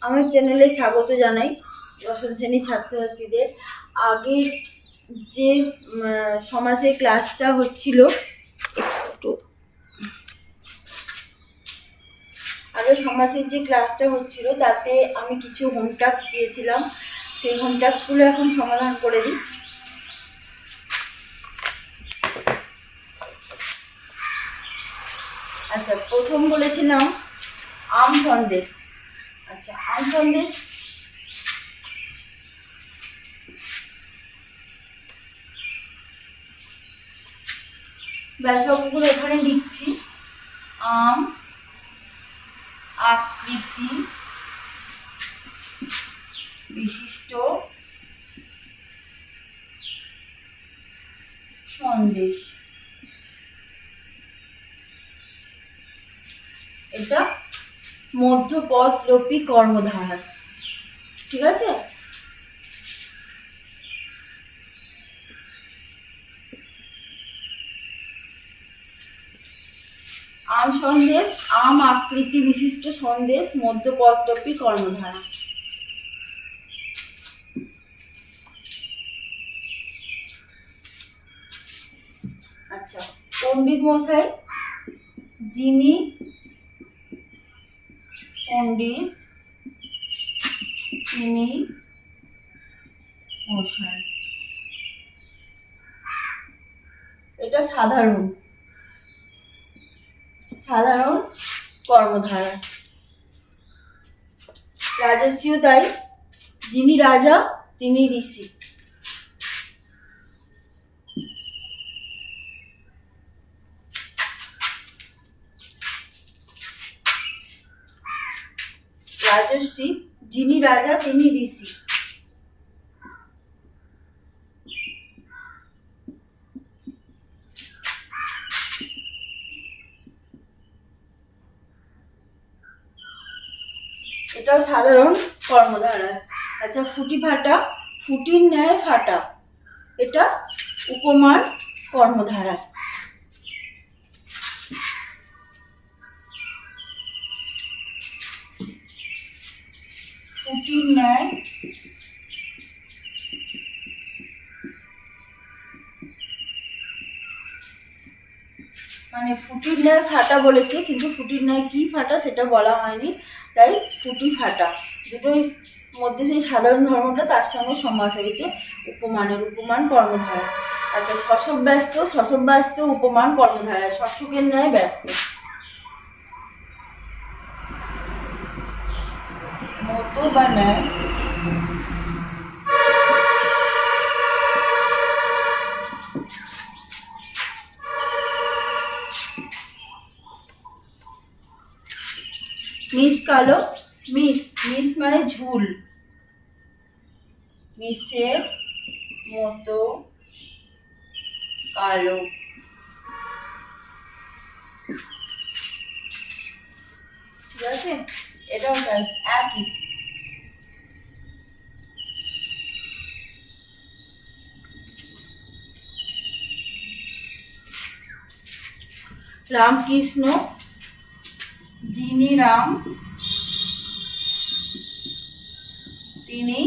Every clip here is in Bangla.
আমার চ্যানেলে স্বাগত জানাই দশম শ্রেণীর ছাত্রছাত্রীদের। আগের যে সমাজের ক্লাসটা হচ্ছিল, তাতে আমি কিছু হোম টাস্ক দিয়েছিলাম। সেই হোম টাস্কগুলো এখন সমাধান করে দিই। আচ্ছা, প্রথম বলেছিলাম আম সন্দেশ। আচ্ছা, আম সন্দেশ ব্যাসবাবুগুলো এখানে লিখছি। আম আকৃতি বিশিষ্ট সন্দেশ, এটা মধ্যপদলোপী কর্মধারা। ঠিক আছে? আম সন্দেশ, আম আকৃতি বিশিষ্ট সন্দেশ, মধ্যপদলোপী কর্মধারা। আচ্ছা, পণ্ডিত মশাই, যিনি পণ্ডিত তিনি মশাই, এটা সাধারণ কর্মধারা। রাজস্বীও তাই, যিনি রাজা তিনি ঋষি। রাজস্বী, যিনি রাজা তিনি ঋষি। এটাও সাধারণ কর্মধারা। আচ্ছা, ফুটি ফাটা, ফুটির ন্যায় ফাটা, এটা উপমান কর্মধারা। ফুটির ন্যায় মানে ফুটির ন্যায় ফাটা বলেছে, কিন্তু ফুটির ন্যায় কি ফাটা সেটা বলা হয়নি, তাই ফুটি ফাটা দুটোই মধ্যে সেই সাধারণ ধর্মটা, তার সঙ্গে সমাস হয়েছে উপমান কর্মধারা। আচ্ছা, শশব ব্যস্ত উপমান কর্মধারা, শশকের ন্যায় ব্যস্ত। মতো বা ন্যায় মিস কালো, মিস মানে ঝুল, মিসের মতো কালো। ঠিক আছে? এটাও তাই, একই। রামকৃষ্ণ, যিনি রাম তিনি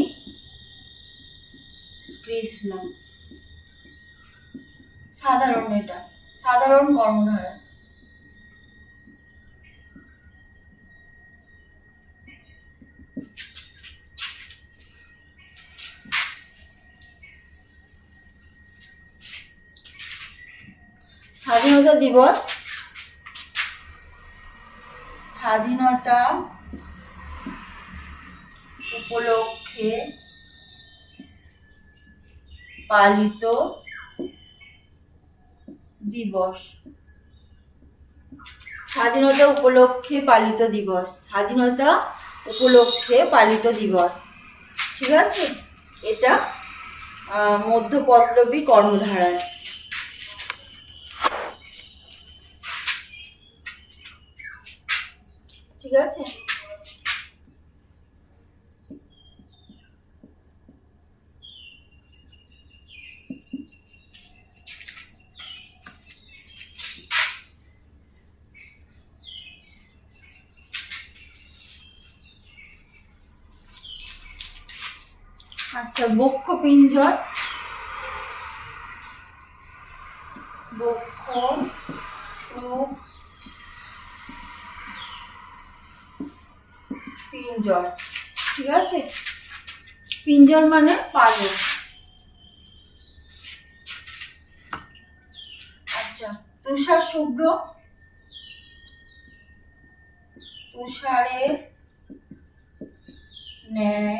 কৃষ্ণ। সাধারণ, এটা সাধারণ কর্মধারা। স্বাধীনতা দিবস, স্বাধীনতা উপলক্ষে পালিত দিবস। স্বাধীনতা উপলক্ষে পালিত দিবস, স্বাধীনতা উপলক্ষে পালিত দিবস। ঠিক আছে? এটা মধ্যপদলোপী কর্মধারায়। ঠিক আছে? আচ্ছা, বক্ষ পিঞ্জর, বক্ষ পিঞ্জর, ঠিক আছে। পিঞ্জর মানে পালক। আচ্ছা, তুষার শুভ্র, তুষারের ন্যায়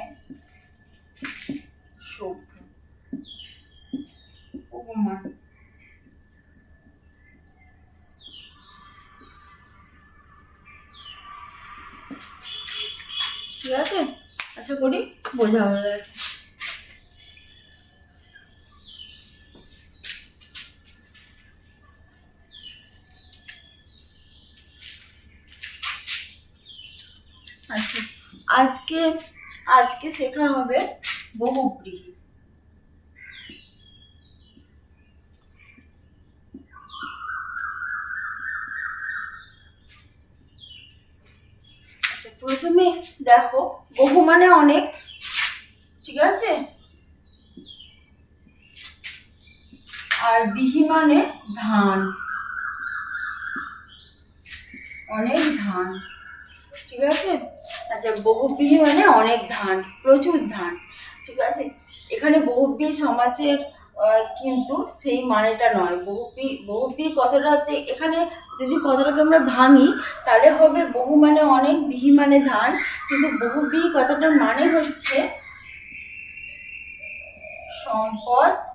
শুভ্র, উপমান। ঠিক আছে, আশা করি বোঝা হয়ে গেছে। আচ্ছা, আজকে আজকে শেখা হবে বহুব্রীহি। আচ্ছা, প্রথমে দেখো, বহু মানে অনেক, ঠিক আছে, আর বিহি মানে ধান, অনেক ধান, ঠিক আছে। আচ্ছা, বহুব্রীহি মানে অনেক ধান, প্রচুর ধান, ঠিক আছে। এখানে বহুব্রীহি সমাসের কিন্তু সেই মানেটা নয়। বহুব্রীহি কথাটাতে এখানে যদি কথাটাকে আমরা ভাঙি তাহলে হবে বহু মানে অনেক, বিহি মানে ধান, কিন্তু বহুব্রীহি কথাটার মানে হচ্ছে সম্পদশালী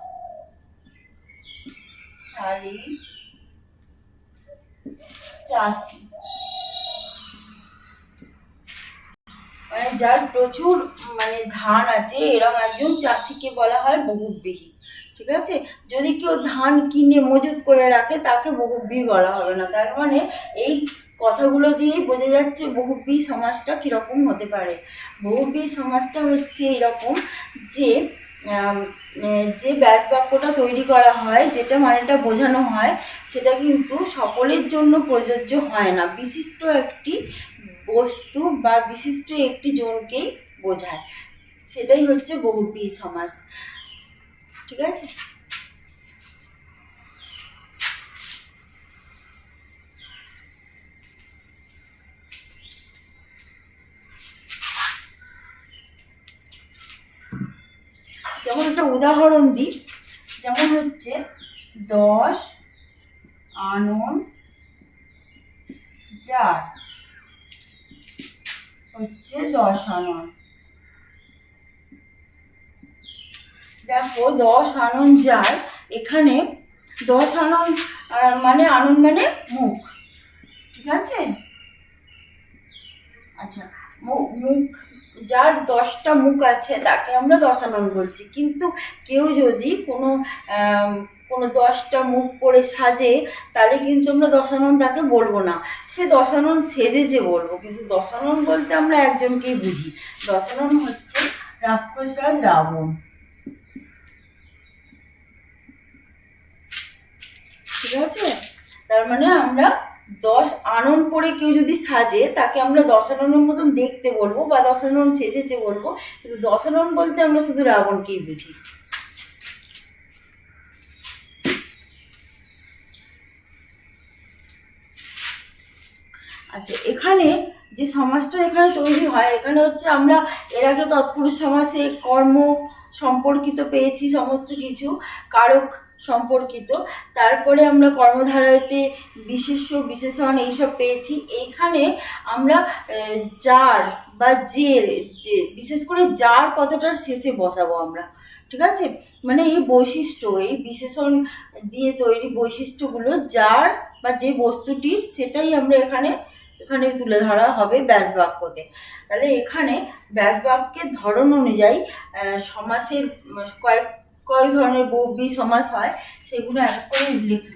চাষি, মানে যার প্রচুর মানে ধান আছে, এরকম একজন চাষিকে বলা হয় বহুব্রীহি, ঠিক আছে। যদি কেউ ধান কিনে মজুত করে রাখে তাকে বহুব্রীহি বলা হবে না। তার মানে এই কথাগুলো দিয়েই বোঝা যাচ্ছে বহুব্রীহি সমাজটা কিরকম হতে পারে। বহুব্রীহি সমাজটা হচ্ছে এরকম যে যে ব্যাস বাক্যটা তৈরি করা হয়, যেটা মানেটা বোঝানো হয়, সেটা কিন্তু সকলের জন্য প্রযোজ্য হয় না। বিশিষ্ট একটি বস্তু বা বিশিষ্ট একটি জনকেই বোঝায়, সেটাই হচ্ছে বহুব্রীহি সমাস, ঠিক আছে। যেমন একটা উদাহরণ দিই, যেমন হচ্ছে 10 আনন যার, হচ্ছে 10 আনন। দেখো, 10 আনন যার, এখানে 10 আনন মানে আনন মানে মুখ, ঠিক আছে। আচ্ছা, মুখ, যার 10টা মুখ আছে তাকে আমরা 10 আনন বলছি। কিন্তু কেউ যদি কোনো 10টা মুখ করে সাজে তাহলে কিন্তু আমরা 10 আনন তাকে বলবো না, সে 10 আনন সেজেছে বলবো। কিন্তু 10 আনন বলতে আমরা একজনকেই বুঝি। 10 আনন হচ্ছে রাক্ষসরাজ রাবণ, ঠিক আছে। তার মানে আমরা 10 আনন পরে কেউ যদি সাজে তাকে আমরা 10 আননের মতন দেখতে বলবো বা 10 আনন সেজেছে বলবো, কিন্তু 10 আনন বলতে আমরা শুধু রাবণকেই বুঝি। আচ্ছা, এখানে যে সমাজটা এখানে তৈরি হয়, এখানে হচ্ছে আমরা এর আগে তৎপুরুষ সমাসে কর্ম সম্পর্কিত পেয়েছি সমস্ত কিছু, কারক সম্পর্কিত, তারপরে আমরা কর্মধারায়তে বিশেষ্য বিশেষণ এইসব পেয়েছি। এইখানে আমরা যার বা যে, বিশেষ করে যার কথাটার শেষে বসাবো আমরা, ঠিক আছে। মানে এই বৈশিষ্ট্য, এই বিশেষণ দিয়ে তৈরি বৈশিষ্ট্যগুলো যার বা যে বস্তুটির, সেটাই আমরা এখানে তুলে ধরা হবে ব্যাস বাক্যতে। তাহলে এখানে ব্যাস বাক্যের ধরন অনুযায়ী সমাসের কয়েক ধরনের বহুব্রীহি সমাস হয়, সেগুলো এক করে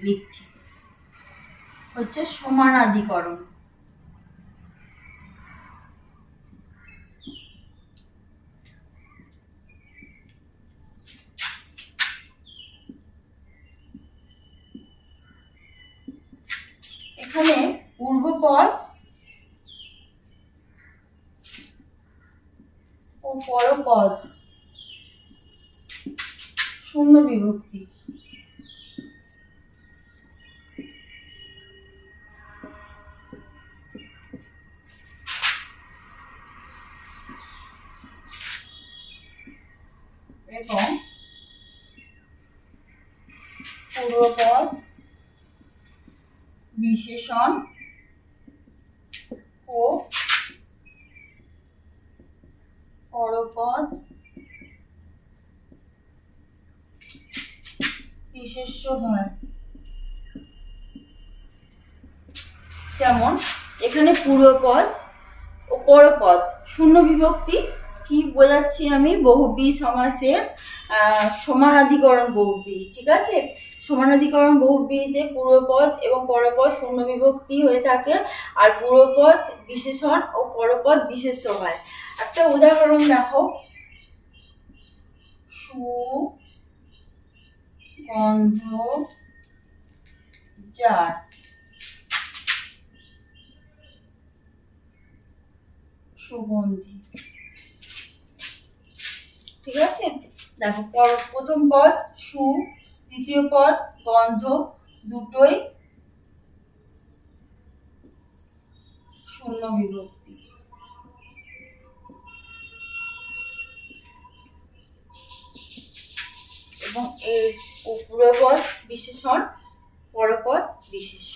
লিখছি। হচ্ছে সমানাধিকরণ, এখানে পূর্বপদ ও পরপদ শূন্য বিভক্তি। এবং পূর্বপদ বিশেষণ ও পরপদ বিশেষ্য হয়। যেমন এখানে পূর্বপদ ও পরপদ শূন্য বিভক্তি কি বোঝাচ্ছি আমি, বহুব্রী সমাসের সমানাধিকরণ বহুব্রী। ঠিক আছে, সমানাধিকরণ বহুব্রীতে পূর্বপদ এবং পরপদ শূন্য বিভক্তি হয়ে থাকে, আর পূর্বপদ বিশেষণ ও পরপদ বিশেষ্য হয়। একটা উদাহরণ দেখো, সুগন্ধ যার, সুগন্ধি। ঠিক আছে, দেখো প্রথম পদ সু, দ্বিতীয় পদ গন্ধ, দুটোই শূন্য বিভক্তি। এবং এর পূর্বপদ বিশেষণ, পরপদ বিশেষ্য।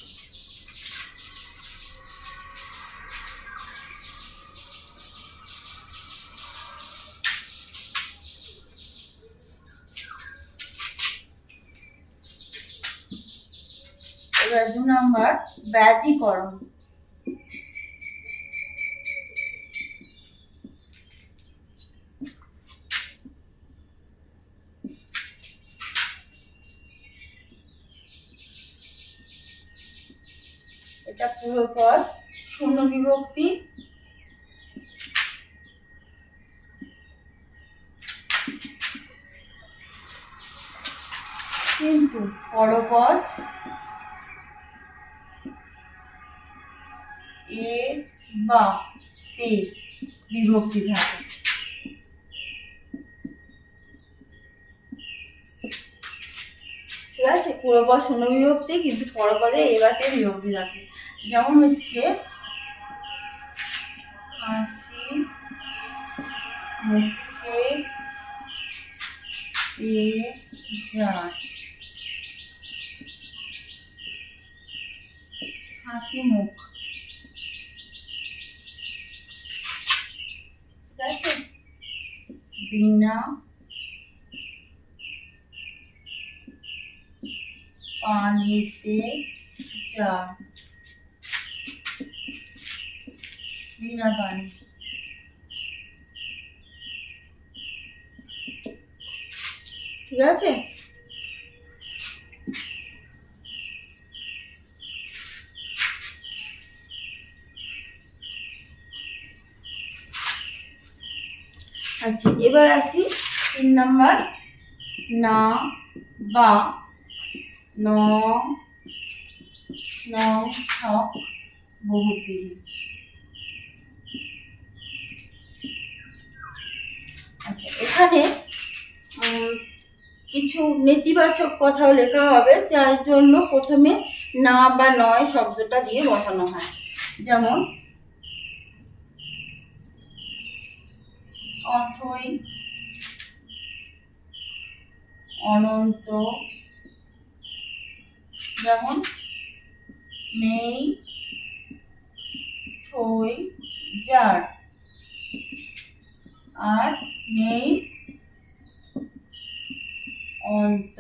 এবার 2 নম্বর ব্যাধিকরণ। এটা পূর্বপদ শূন্য বিভক্তি, কিন্তু পরপদ এ বা তে বিভক্তি থাকে। ঠিক আছে, পূর্বপদ শূন্য বিভক্তি কিন্তু পরপদে এ বা তে বিভক্তি থাকে। যেমন হচ্ছে হাসি মুখে এ যার, হাসি মুখ। ঠিক আছে, বিনা পানিতে যার, বিনা পানি। ঠিক আছে, আচ্ছা এবার আসি 3 নম্বর না বা ন নং ছক বহুব্রীহি। আচ্ছা এখানে কিছু নেতিবাচক কথাও লেখা হবে, যার জন্য প্রথমে না বা নয় শব্দটা দিয়ে বসানো হয়। যেমন অথই, অনন্ত, যেমন নেই, থই, যার, আর নেই, অন্ত,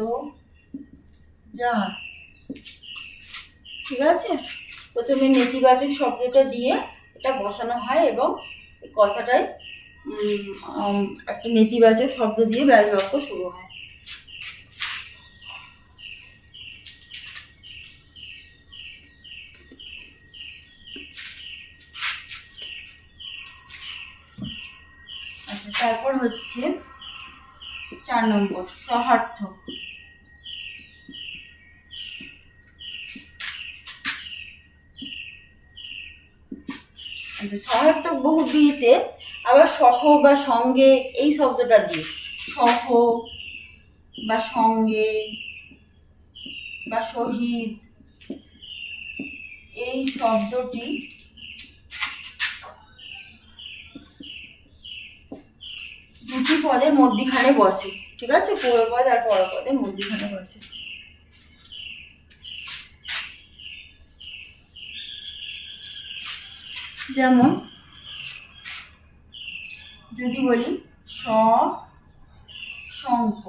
যার। ঠিক আছে, প্রথমে নেতিবাচক শব্দটা দিয়ে এটা বসানো হয় এবং এই কথাটাই একটা নেতিবাচক শব্দ দিয়ে ব্যাস বাক্য শুরু হয়। আচ্ছা তারপর হচ্ছে 4 নম্বর সহার্থক। আচ্ছা সহার্থক বহুব্রীহিতে আবার সহ বা সঙ্গে এই শব্দটা দিয়ে, সহ, বা সঙ্গে বা শহীদ, এই শব্দটি দুটি পদের মধ্যখানে বসে। ঠিক আছে, পূর্বপদ আর পরপদের মধ্যখানে বসে। যেমন যদি বলি শঙ্খ,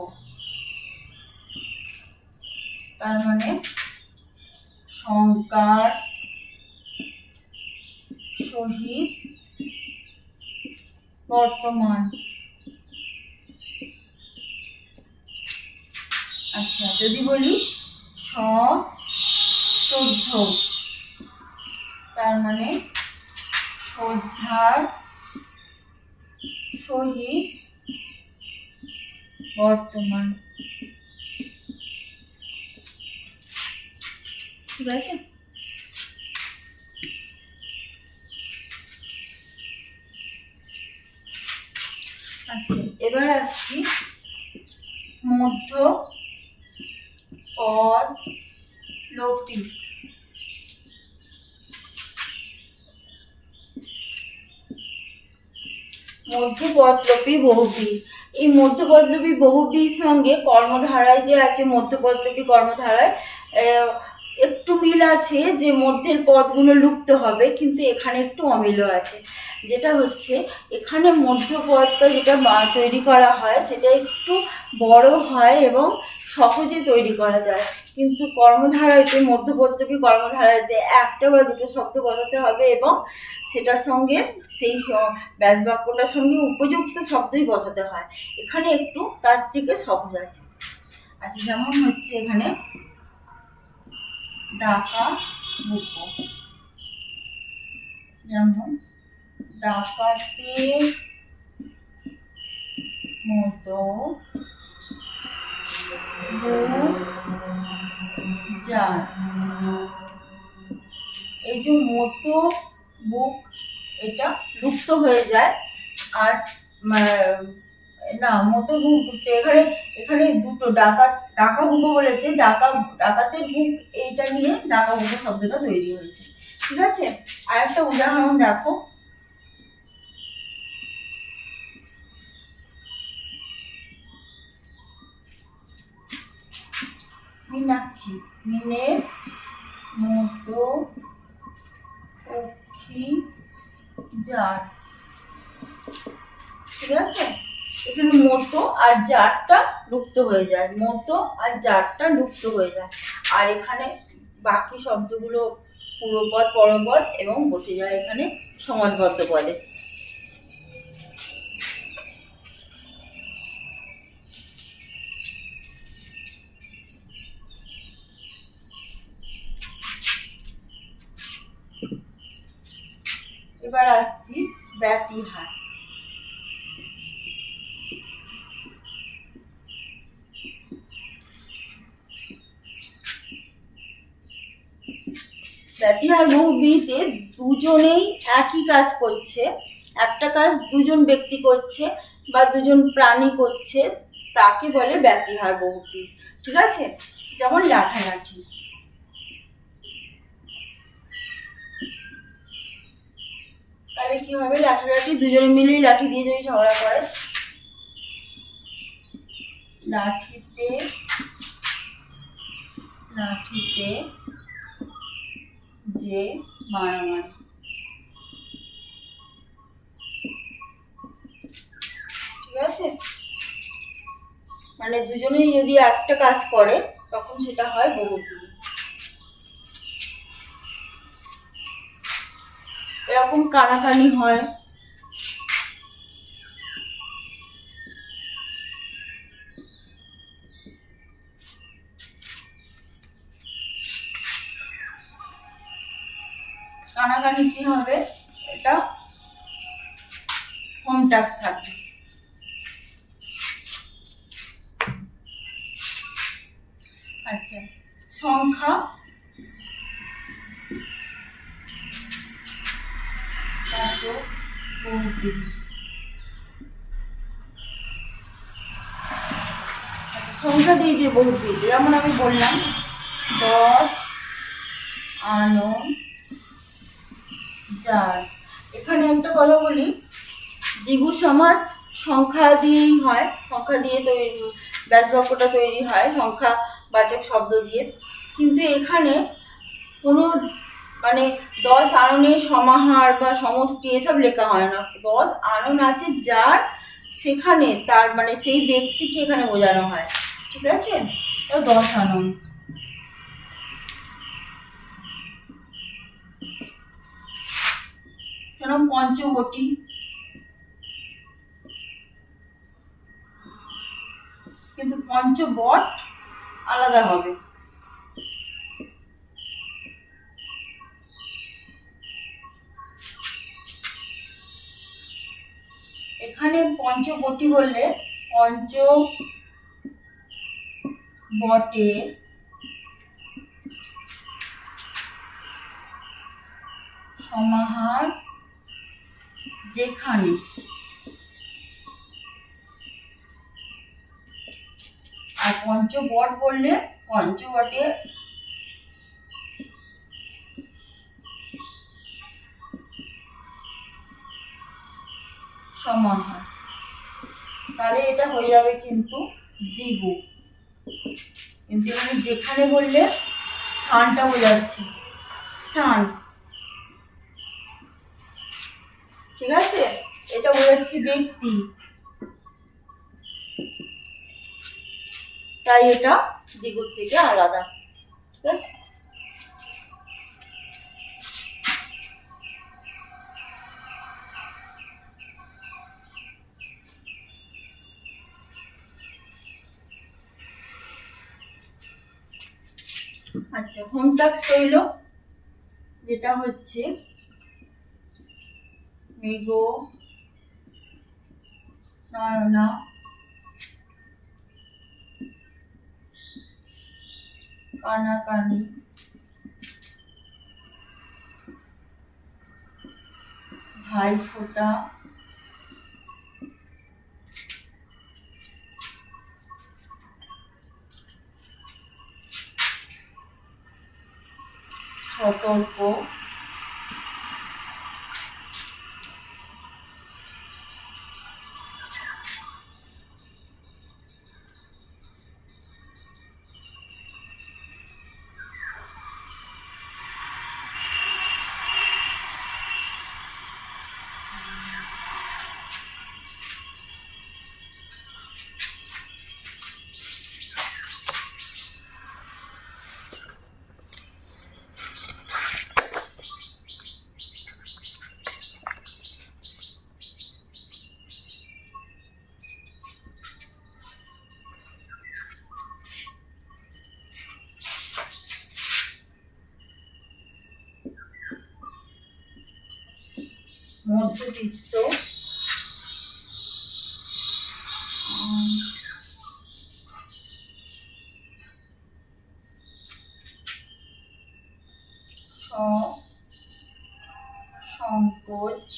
তার মানে শঙ্কার সহিত বর্তমান। আচ্ছা, যদি বলি শ্রদ্ধ, তার মানে শ্রদ্ধার সহিত বর্তমান। ঠিক আছে। আচ্ছা, এবার আসছি মধ্য পদ লোপী। মধ্যপদলোপী বহুব্রী। এই মধ্যপদলোপী বহুব্রীর সঙ্গে কর্মধারায় যে আছে, মধ্যপদলোপী কর্মধারায় একটু মিল আছে, যে মধ্যের পদগুলো লুপ্ত হবে, কিন্তু এখানে একটু অমিলও আছে। যেটা হচ্ছে এখানে মধ্যপদটা যেটা তৈরি করা হয় সেটা একটু বড় হয় এবং সহজে তৈরি করা যায়, কিন্তু কর্মধারায়তে, মধ্যপদলোপী কর্মধারায়তে একটা বা দুটো শব্দ বসাতে হবে এবং সেটার সঙ্গে সেই ব্যাস বাক্যটার সঙ্গে উপযুক্ত শব্দই বসাতে হয়। এখানে একটু তার থেকে সহজ আছে। আচ্ছা, যেমন হচ্ছে এখানে ডাকা বুকো, যেমন ডাকাতের মতো যার। এই যে মতো বুক, এটা লুপ্ত হয়ে যায়। আর না, মতো বুক এখানে এখানে দুটো ডাকা বুকো বলেছে, ডাকাতের বুক, এইটা নিয়ে ডাকা বুকো শব্দটা তৈরি হয়েছে। ঠিক আছে, আর একটা উদাহরণ দেখো। মীনাক্ষী, মিনের মতো পক্ষী যার। ঠিক আছে, এখানে মতো আর জারটা লুপ্ত হয়ে যায়, মতো আর জারটা লুপ্ত হয়ে যায়, আর এখানে বাকি শব্দগুলো পূর্বপদ পরপদ এবং বসে যায় এখানে সমাসবদ্ধ পদে। এবার আসছি ব্যতিহার। ব্যতিহার বহুব্রীতে দুজনেই একই কাজ করছে, একটা কাজ দুজন ব্যক্তি করছে বা দুজন প্রাণী করছে, তাকে বলে ব্যতিহার বহুব্রী। ঠিক আছে, যেমন লাঠালাঠি। তাহলে কি হবে, লাঠালাঠি দুজনে মিলেই লাঠি দিয়ে যদি ঝগড়া করে, লাঠিতে যে মারামারি। ঠিক আছে, মানে দুজনেই যদি একটা কাজ করে তখন সেটা হয় বহুব্রী। এরকম কানাকানি হয়, কানাকানি কি হবে, এটা হোম টাস্ক থাকবে। আচ্ছা, সংখ্যা বহুব্রী। সংখ্যা দিয়ে যে বহুব্রীহি, যেমন আমি বললাম 10 আনো যার। এখানে একটা কথা বলি, দ্বিগু সমাস সংখ্যা দিয়েই হয়, সংখ্যা দিয়ে তৈরি ব্যাসবাক্যটা তৈরি হয় সংখ্যা বাচক শব্দ দিয়ে। কিন্তু এখানে কোনো মানে 10 আননের সমাহার বা সমষ্টি এসব লেখা হয় না। 10 আনন আছে যার, সেখানে তার মানে সেই ব্যক্তিকে এখানে বোঝানো হয়। ঠিক আছে, 10 আনন। যেমন পঞ্চবটি, কিন্তু পঞ্চবট আলাদা হবে। এখানে পঞ্চবটি বললে পঞ্চবটে সমাহার যেখানে, আর পঞ্চবট বললে পঞ্চবটে সমাহার। তাহলে এটা হয়ে যাবে কিন্তু দ্বিগু। কিন্তু এখানে যেখানে বললে স্থানটা বোঝাচ্ছে, স্থান। ঠিক আছে, এটা বোঝাচ্ছে ব্যক্তি, তাই এটা দ্বিগুর থেকে আলাদা। ঠিক আছে, আচ্ছা হোম টাস্ক রইল, যেটা হচ্ছে মৃগ নয়না কানাকানি ভাইফোঁটা সতর্ক মধ্যবিত্ত সংকোচ।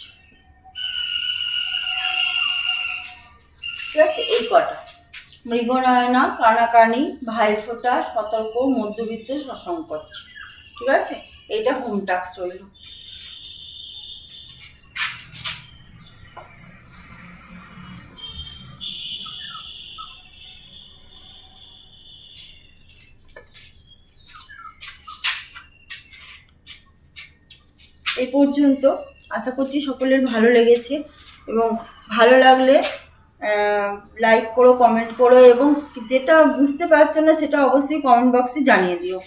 ঠিক আছে, এই কটা মৃগনয়না কানাকানি ভাইফোঁটা সতর্ক মধ্যবিত্ত সসংকোচ। ঠিক আছে, এইটা হোম টাস্ক রইল। এই পর্যন্ত আশা করছি সকলের ভালো লেগেছে, এবং ভালো লাগলে লাইক করো, কমেন্ট করো, এবং যেটা বুঝতে পারছো না সেটা অবশ্যই কমেন্ট বক্সে জানিয়ে দিও।